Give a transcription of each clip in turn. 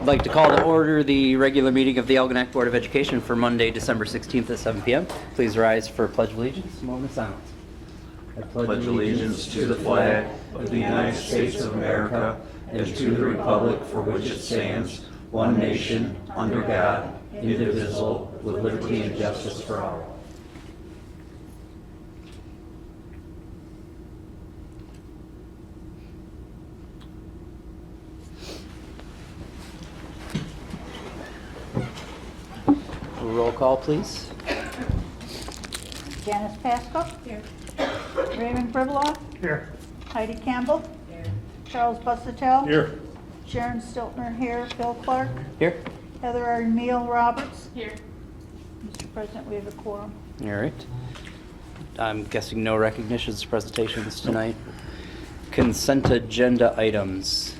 I'd like to call to order the regular meeting of the Algonac Board of Education for Monday, December 16th at 7 p.m. Please rise for Pledge of Allegiance. A moment of silence. I pledge allegiance to the flag of the United States of America and to the republic for which it stands, one nation, under God, indivisible, with liberty and justice for all. Roll call, please. Janice Pasco. Here. Raymond Privilov. Here. Heidi Campbell. Here. Charles Busuttil. Here. Sharon Stiltner here. Phil Clark. Here. Heather Arneal Roberts. Here. Mr. President, we have a quorum. All right. I'm guessing no recognitions, presentations tonight. Consent agenda items.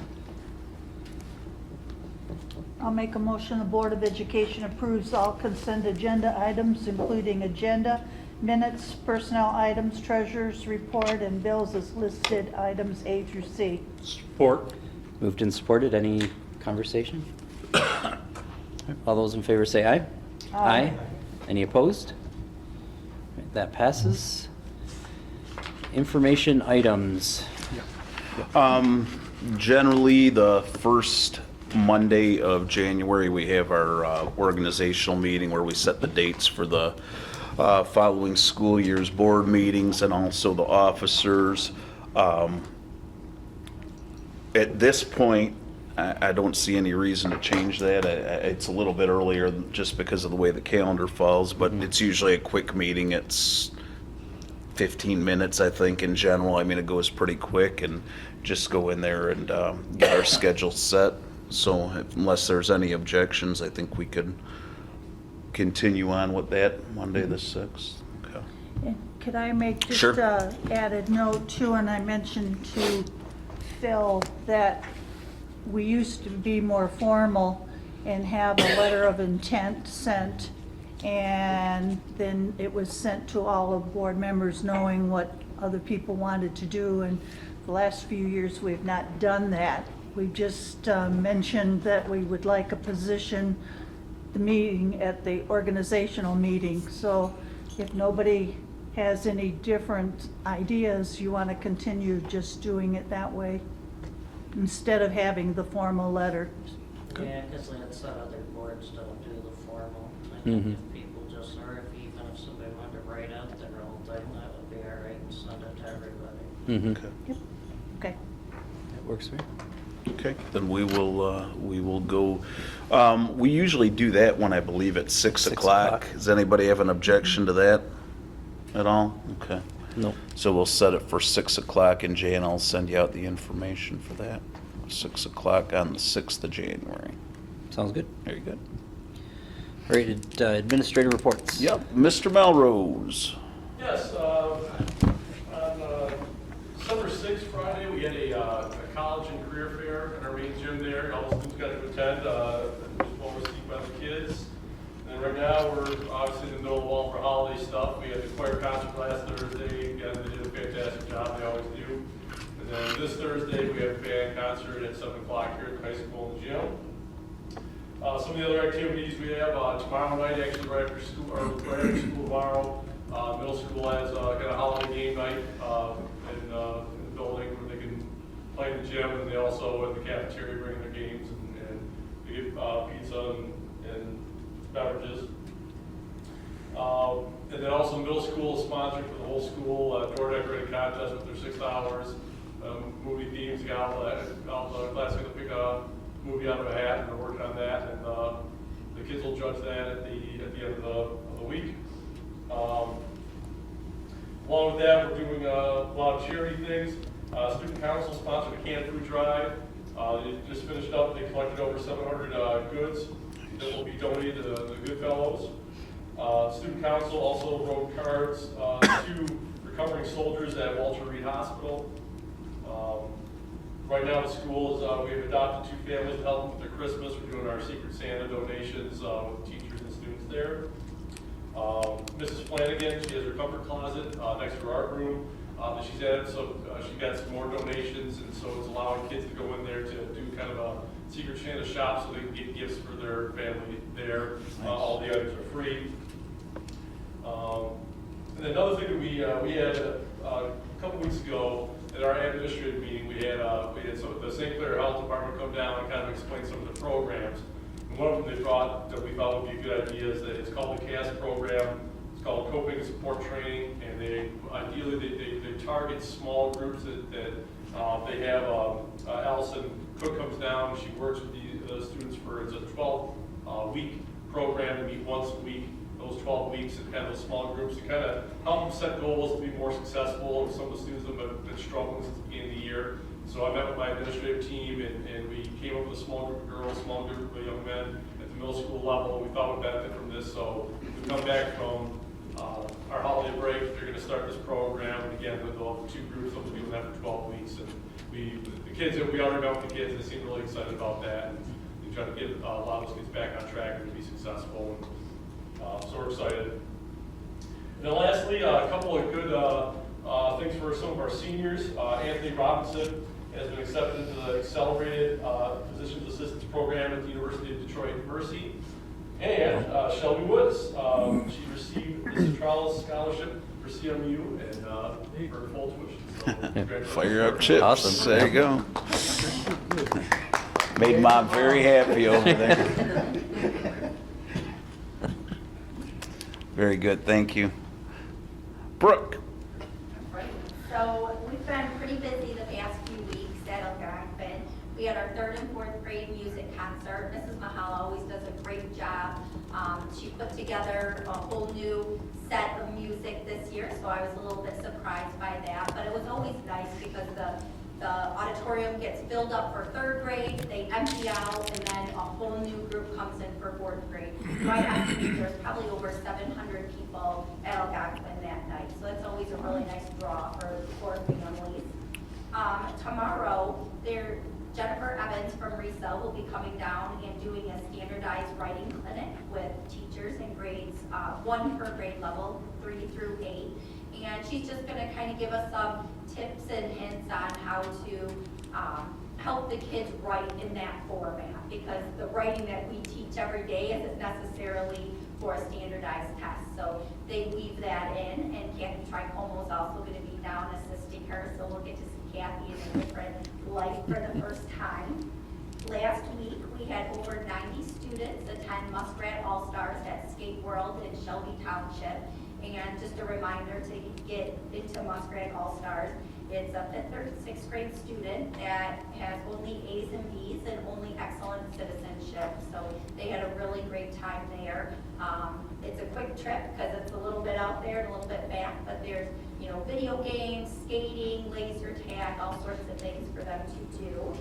I'll make a motion the Board of Education approves all consent agenda items, including agenda, minutes, personnel items, treasurer's report, and bills as listed items A through C. Support. Moved and supported. Any conversation? All those in favor say aye. Aye. Any opposed? That passes. Information items. Generally, the first Monday of January, we have our organizational meeting where we set the dates for the following school year's board meetings and also the officers. At this point, I don't see any reason to change that. It's a little bit earlier just because of the way the calendar falls, but it's usually a quick meeting. It's 15 minutes, I think, in general. I mean, it goes pretty quick, and just go in there and get our schedule set. So unless there's any objections, I think we could continue on with that Monday the 6th. Okay. And could I make just Sure. a added note too, and I mentioned to Phil that we used to be more formal and have a letter of intent sent, and then it was sent to all of board members knowing what other people wanted to do, and the last few years we've not done that. We just mentioned that we would like a position, the meeting at the organizational meeting. So if nobody has any different ideas, you want to continue just doing it that way instead of having the formal letter. Yeah, because that's other boards don't do the formal. I think Mhm. if people just, or if even if somebody wanted to write out their own thing, that would be all right and send it to everybody. Mm-hmm. Okay. Yep. Okay. That works for me. Okay, then we will go. We usually do that when I believe at 6 o'clock. Does anybody have an objection to that at all? Okay. Nope. So we'll set it for 6 o'clock, and Jan, I'll send you out the information for that. 6 o'clock on the 6th of January. Sounds good. Very good. All right, administrative reports. Yep, Mr. Melrose. Yes, on December 6th, Friday, we had a college and career fair in our main gym there. All the students got to attend. It was well received by the kids. And right now, we're obviously in the middle of all of our holiday stuff. We had the choir concert last Thursday. Again, they did a fantastic job. They always do. And then this Thursday, we have a band concert at 7 o'clock here at the high school in the gym. Some of the other activities we have tomorrow night, actually right after school, or right after school tomorrow, middle school has got a holiday game night in the building where they can play in the gym, and they also at the cafeteria bring their games and they get pizza and beverages. And then also middle school is sponsored for the whole school door decorating contest with their 6 hours. Movie themes, got all the class going to pick a movie out of a hat, and they're working on that, and the kids will judge that at the end of the week. Along with that, we're doing a lot of charity things. Student Council sponsored a canned food drive. They just finished up. They collected over 700 goods that will be donated to the Goodfellows. Student Council also wrote cards to recovering soldiers at Walter Reed Hospital. Right now, the schools, we have adopted 2 families to help them with their Christmas. We're doing our Secret Santa donations with teachers and students there. Mrs. Flanagan, she has her comfort closet next to her art room that she's added, so she got some more donations, and so it's allowing kids to go in there to do kind of a secret Santa shop so they can get gifts for their family there. All the items are free. And another thing that we had a couple weeks ago at our administrative meeting, we had the St. Clair Health Department come down and kind of explain some of the programs. And one of them they thought that we thought would be a good idea is that it's called the CAS program. It's called Coping and Support Training, and ideally they target small groups that they have. Allison Cook comes down, she works with the students it's a 12-week program to meet once a week. Those 12 weeks and kind of those small groups to kind of help them set goals to be more successful. Some of the students have been struggling since the beginning of the year. So I met with my administrative team and we came up with a small group of girls, small group of young men at the middle school level. We thought we'd benefit from this. So we come back from our holiday break. They're going to start this program. And again, they'll have 2 groups. They'll be doing that for 12 weeks. And the kids, we already met with the kids. They seem really excited about that. And we try to get a lot of those kids back on track and to be successful. So we're excited. And then lastly, a couple of good things for some of our seniors. Anthony Robinson has been accepted into the Accelerated Physicians Assistance Program at the University of Detroit University. And Shelby Woods, she received the Centralis Scholarship for CMU and for full tuition. So congratulations. Fire up chips. Awesome. There you go. Made Mom very happy over there. Very good, thank you. Brooke. Right. So we've been pretty busy the past few weeks at Algonquin. We had our 3rd and 4th grade music concert. Mrs. Mahala always does a great job. She put together a whole new set of music this year, so I was a little bit surprised by that. But it was always nice because the auditorium gets filled up for 3rd grade, they empty out, and then a whole new group comes in for 4th grade. So I estimate there's probably over 700 people at Algonquin that night. So it's always a really nice draw for families. Tomorrow, Jennifer Evans from RISA will be coming down and doing a standardized writing clinic with teachers in grades 1 per grade level, 3 through 8. And she's just going to kind of give us some tips and hints on how to help the kids write in that format, because the writing that we teach every day isn't necessarily for a standardized test. So they weave that in, and Kathy Tricomo is also going to be down assisting her, so we'll get to see Kathy in a different light for the first time. Last week, we had over 90 students attend Muskrat All-Stars at Skate World in Shelby Township. And just a reminder to get into Muskrat All-Stars, it's a 5th or 6th grade student that has only A's and B's and only excellent citizenship. So they had a really great time there. It's a quick trip because it's a little bit out there and a little bit back, but there's video games, skating, laser tag, all sorts of things for them to do.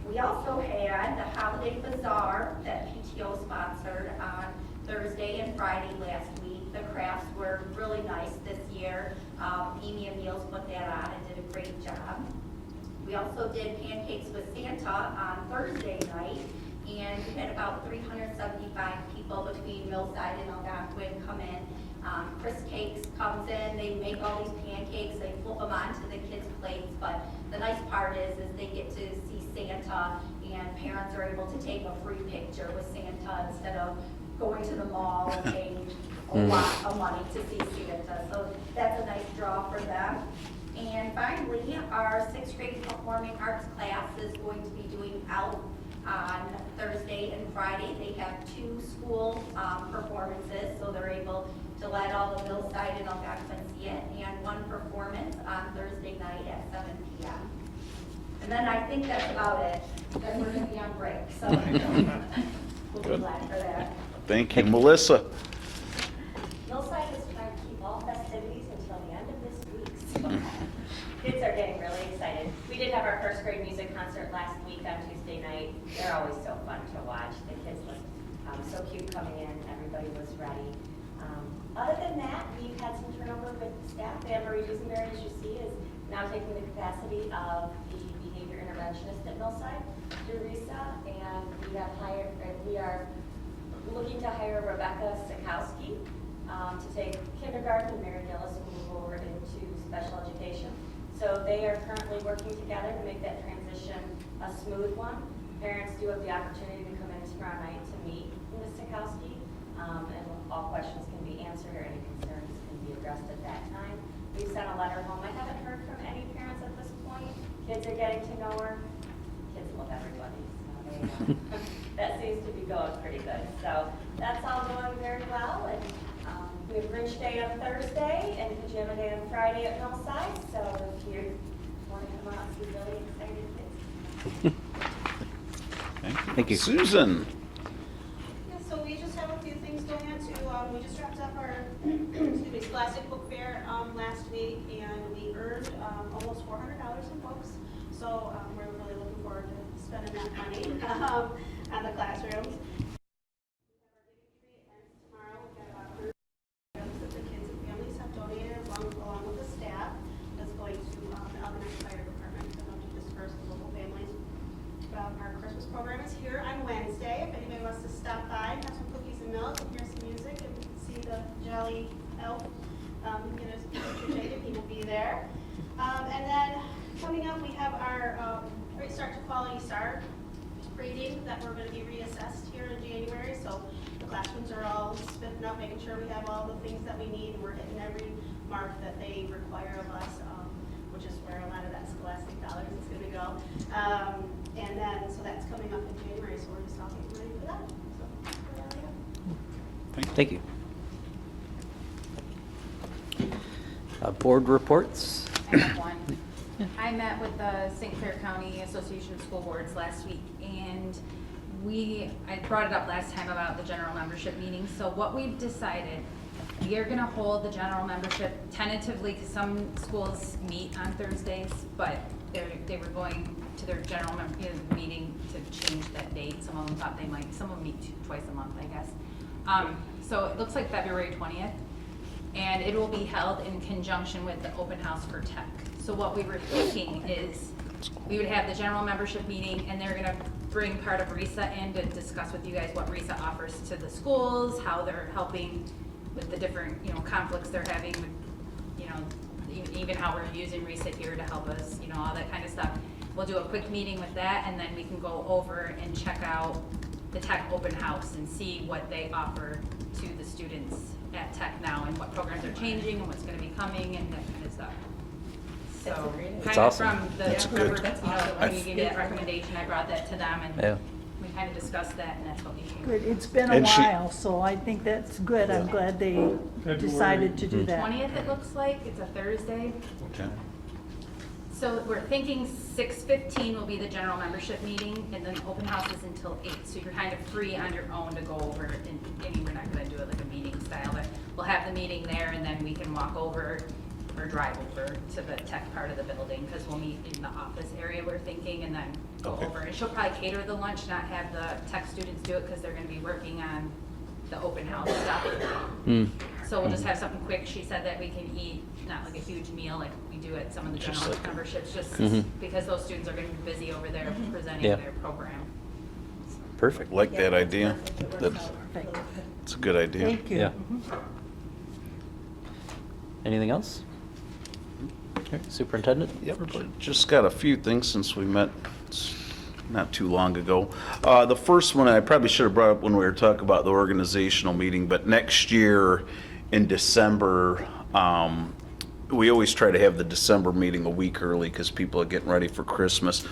We also had the Holiday Bazaar that PTO sponsored on Thursday and Friday last week. The crafts were really nice this year. Amy and Niels put that on and did a great job. We also did Pancakes with Santa on Thursday night, and we had about 375 people between Millside and Algonquin come in. Chris Cakes comes in, they make all these pancakes, they flip them onto the kids' plates, but the nice part is they get to see Santa, and parents are able to take a free picture with Santa instead of going to the mall and paying a lot of money to see Santa. So that's a nice draw for them. And finally, our 6th grade performing arts class is going to be doing out on Thursday and Friday. They have 2 school performances, so they're able to let all the Millside and Algonquin see it, and 1 performance on Thursday night at 7 p.m. And then I think that's about it. Then we're going to be on break, so we'll be glad for that. Thank you. Melissa. Millside is trying to keep all festivities until the end of this week, so kids are getting really excited. We did have our 1st grade music concert last week on Tuesday night. They're always so fun to watch. The kids look so cute coming in. Everybody was ready. Other than that, we've had some turnover with staff. Anne-Marie Dusenberry, as you see, is now taking the capacity of the behavior interventionist at Millside through RISA, and we are looking to hire Rebecca Sikowski to take kindergarten, and Mary Gillis will move over into special education. So they are currently working together to make that transition a smooth one. Parents do have the opportunity to come in tomorrow night to meet Ms. Stokowski, and all questions can be answered or any concerns can be addressed at that time. We've sent a letter home. I haven't heard from any parents at this point. Kids are getting to know her. Kids love everybody, so that seems to be going pretty good. So that's all going very well. And we have Grinch Day on Thursday and Pajama Day on Friday at Millside. So if you want to come out and see really excited kids. Thank you. Susan? Yeah, so we just have a few things going on too. We just wrapped up our excuse me, Scholastic Book Fair last week, and we earned almost $400 in books. So we're really looking forward to spending that money on the classrooms. Tomorrow we've got about 100 items that the kids and families have donated along with the staff. That's going to the Algonac Fire Department to disperse to local families. Our Christmas program is here on Wednesday. If anybody wants to stop by, have some cookies and milk, and hear some music, and see the jolly elf, get a picture taken, he will be there. And then coming up, we have our Start to Quality Star rating that we're going to be reassessed here in January. So the classrooms are all spitting up, making sure we have all the things that we need, and we're hitting every mark that they require of us, which is where a lot of that scholastic dollars is going to go. And then, so that's coming up in January, so we're just all getting ready for that. So, there we go. Thank you. Board reports. I have one. I met with the St. Clair County Association of School Boards last week, and I brought it up last time about the general membership meeting. So what we've decided, we are going to hold the general membership tentatively, because some schools meet on Thursdays, but they were going to their general meeting to change that date. Some of them thought they might. Some of them meet twice a month, I guess. So it looks like February 20th, and it will be held in conjunction with the open house for tech. So what we were thinking is we would have the general membership meeting, and they're going to bring part of RISA in to discuss with you guys what RISA offers to the schools, how they're helping with the different, conflicts they're having with, even how we're using RISA here to help us, all that kind of stuff. We'll do a quick meeting with that, and then we can go over and check out the tech open house and see what they offer to the students at tech now, and what programs are changing and what's going to be coming and that kind of stuff. So That's kind of awesome. from the, That's good. when you gave me that recommendation, I brought that to them, and Yeah. we kind of discussed that, and that's what we came. Good, it's been a And she- while, so I think that's good. I'm glad they decided to do that. 20th, it looks like, it's a Thursday. Okay. So we're thinking 6:15 will be the general membership meeting, and then the open house is until 8. So you're kind of free on your own to go over, and we're not gonna do it like a meeting style, but we'll have the meeting there, and then we can walk over or drive over to the tech part of the building, because we'll meet in the office area, we're thinking, and then go Okay. over. And she'll probably cater the lunch, not have the tech students do it, because they're gonna be working on the open house stuff. So we'll just have something quick. She said that we can eat, not like a huge meal like we do at some of the Just general like a- memberships, just because those students are gonna be busy over there presenting Yeah. their program. Perfect. Like that idea. That's Perfect. it's a good idea. Thank you. Yeah. Anything else? Okay, Superintendent? Yep, just got a few things since we met not too long ago. The first one, I probably should have brought up when we were talking about the organizational meeting, but next year in December, we always try to have the December meeting a week early because people are getting ready for Christmas.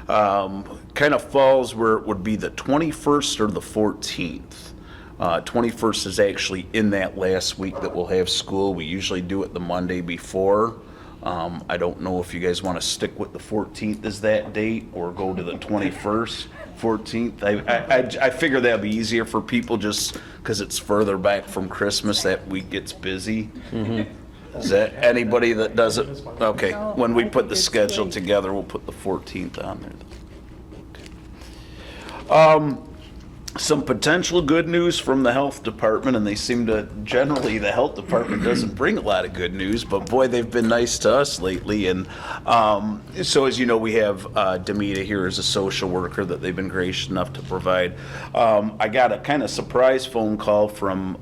Kind of falls where it would be the 21st or the 14th. 21st is actually in that last week that we'll have school. We usually do it the Monday before. I don't know if you guys want to stick with the 14th as that date or go to the 21st, 14th. I figure that'll be easier for people just because it's further back from Christmas. That week gets busy. Is that anybody that does it? Okay, No, when we I put think the it's schedule great. together, we'll put the 14th on there. Okay. Some potential good news from the health department, and they seem to, generally, the health department doesn't bring a lot of good news, but boy, they've been nice to us lately. And so as you know, we have Demita here as a social worker that they've been gracious enough to provide. I got a kind of surprise phone call from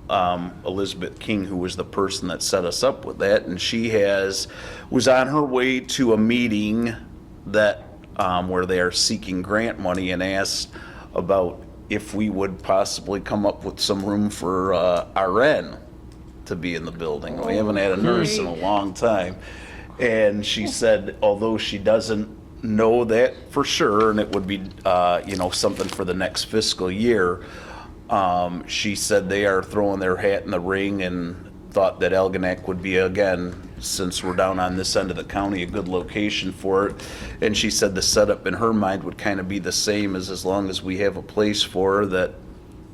Elizabeth King, who was the person that set us up with that, and she was on her way to a meeting that where they are seeking grant money, and asked about if we would possibly come up with some room for RN to be in the building. We haven't had a nurse in a long time. And she said, although she doesn't know that for sure, and it would be, something for the next fiscal year, she said they are throwing their hat in the ring and thought that Algonac would be, again, since we're down on this end of the county, a good location for it. And she said the setup in her mind would kind of be the same as long as we have a place for her, that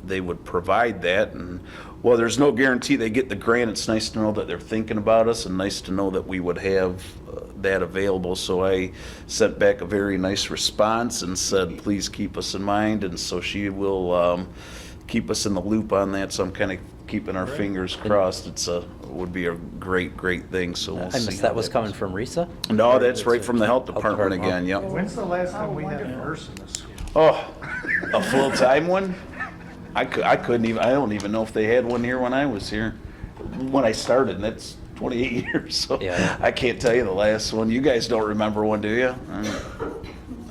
they would provide that. And well, there's no guarantee they get the grant. It's nice to know that they're thinking about us, and nice to know that we would have that available. So I sent back a very nice response and said, please keep us in mind. And so she will keep us in the loop on that. So I'm kind of keeping our fingers crossed. Would be a great thing. So we'll I see. missed how that was coming from Risa? No, that's right from the health department department. again. Yep. When's the last time we had a nurse in this school? Oh, a full-time one? I couldn't even, I don't even know if they had one here when I was here, when I started, and that's 28 years, so Yeah. I can't tell you the last one. You guys don't remember one, do you?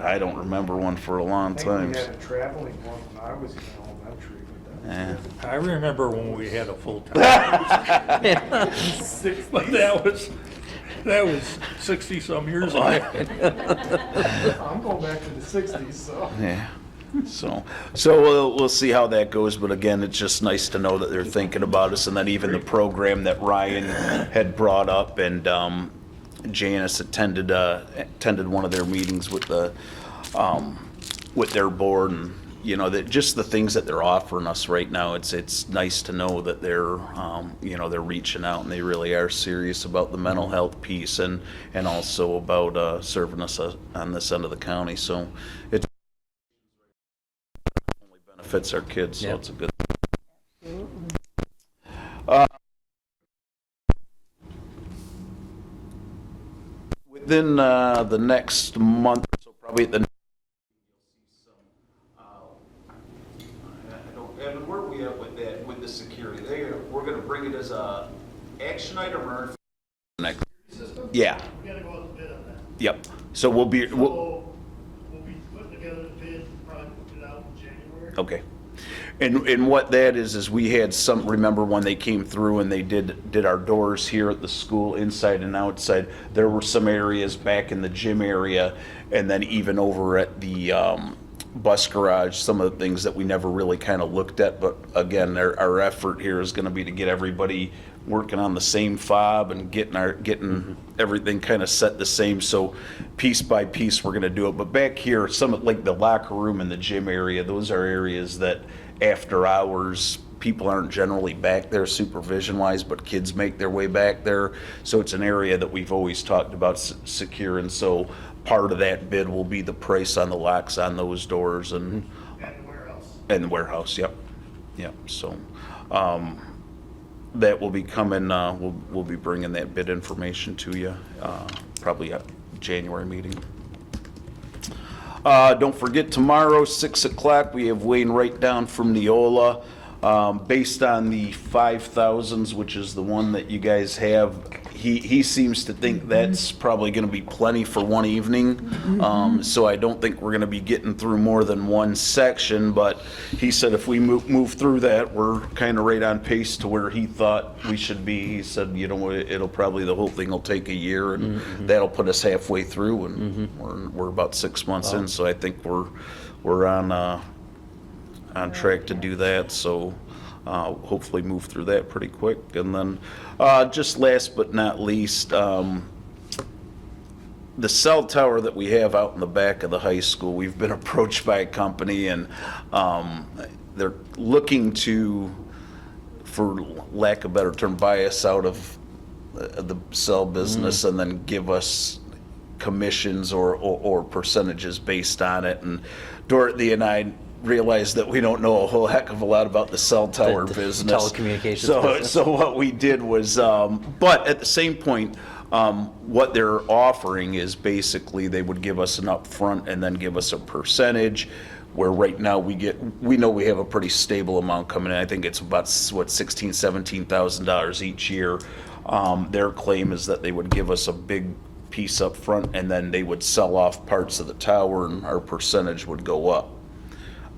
I don't remember one for a long I time. think we had a traveling one when I was in elementary, but Yeah. I remember when we had a full-time. But that was 60-some years ago. I'm going back to the 60s, so. Yeah. So we'll see how that goes, but again, it's just nice to know that they're thinking about us, and then even the program that Ryan had brought up, and Janice attended one of their meetings with their board, and that just the things that they're offering us right now. It's nice to know that they're they're reaching out, and they really are serious about the mental health piece, and also about serving us on this end of the county. So it only benefits our kids, so Yeah. it's a good. Within the next month, so probably at the. Evan, where are we at with that, with the security? We're gonna bring it as a action item or? Yeah. We gotta go out to bid on that. Yep. So we'll be. So, we'll be putting together the bid, probably put it out in January. Okay. And what that is we had some, remember when they came through and they did our doors here at the school, inside and outside, there were some areas back in the gym area, and then even over at the bus garage, some of the things that we never really kind of looked at. But again, our effort here is going to be to get everybody working on the same fob and getting everything kind of set the same. So piece by piece, we're going to do it. But back here, some like the locker room and the gym area, those are areas that after hours, people aren't generally back there supervision wise, but kids make their way back there. So it's an area that we've always talked about secure. And so part of that bid will be the price on the locks on those doors and And the warehouse. the warehouse. Yep. So that will be coming. We'll be bringing that bid information to you probably at January meeting. Don't forget, tomorrow, 6 o'clock, we have Wayne right down from Neola. Based on the 5,000s, which is the one that you guys have, he seems to think that's probably going to be plenty for one evening. So I don't think we're going to be getting through more than one section, but he said if we move through that, we're kind of right on pace to where he thought we should be. He said, it'll probably, the whole thing will take a year, and that'll put us halfway through, and we're about 6 months in, so I think we're on track to do that. So hopefully move through that pretty quick. And then just last but not least, the cell tower that we have out in the back of the high school, we've been approached by a company, and they're looking to, for lack of a better term, buy us out of the cell business and then give us commissions or percentages based on it. And Dorothy and I realized that we don't know a whole heck of a lot about the cell tower The business. telecommunications business. So what we did was, but at the same point, what they're offering is basically they would give us an upfront and then give us a percentage, where right now we know we have a pretty stable amount coming in. I think it's about $16,000, $17,000 each year. Their claim is that they would give us a big piece up front, and then they would sell off parts of the tower and our percentage would go up.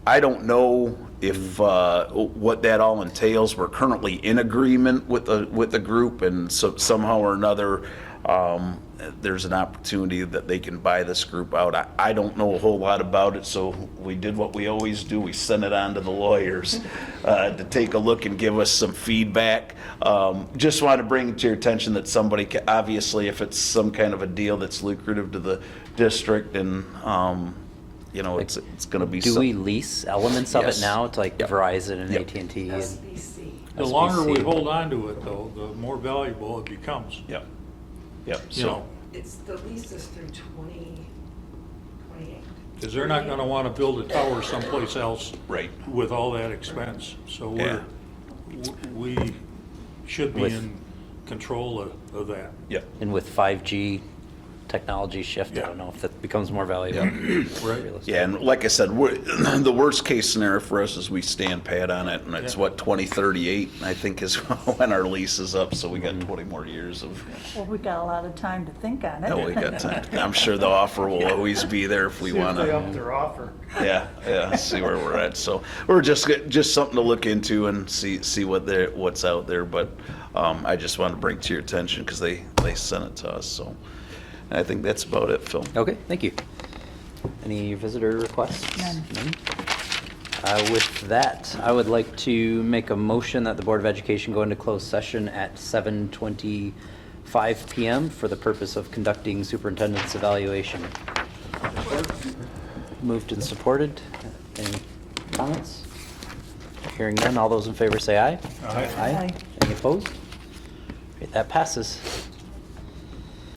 I don't know if, what that all entails. We're currently in agreement with the group, and so somehow or another, there's an opportunity that they can buy this group out. I don't know a whole lot about it, so we did what we always do. We sent it on to the lawyers to take a look and give us some feedback. Just want to bring to your attention that somebody, obviously, if it's some kind of a deal that's lucrative to the district, and you know, it's going to be. Do we lease elements of it Yes. now to like Yep. Verizon and Yep. AT&T? The longer we hold on to it though, the more valuable it becomes. Yep. Yep. You know, It's, the lease is through 2028. because they're not gonna wanna build a tower someplace else Right. with all that expense. So Yeah. we should be With- in control of that. Yep. And with 5G technology shift, I Yeah. don't know if that becomes more valuable. Right. Yeah, and like I said, the worst case scenario for us is we stand pat on it, and it's Yeah. what, 2038, I think, is when our lease is up, so we got 20 more years of, Well, we got a lot of time to think on it. no, we got time. I'm sure the offer will always be there if we See if want they up to. their offer. Yeah, see where we're at. So we're just something to look into and see what's out there, but I just want to bring to your attention because they sent it to us, so. I think that's about it, Phil. Okay, thank you. Any visitor requests? None. With that, I would like to make a motion that the Board of Education go into closed session at 7:25 PM for the purpose of conducting superintendent's evaluation. Moved and supported. Any comments? Hearing none, all those in favor say aye. Aye. Aye. Any opposed? Okay, that passes.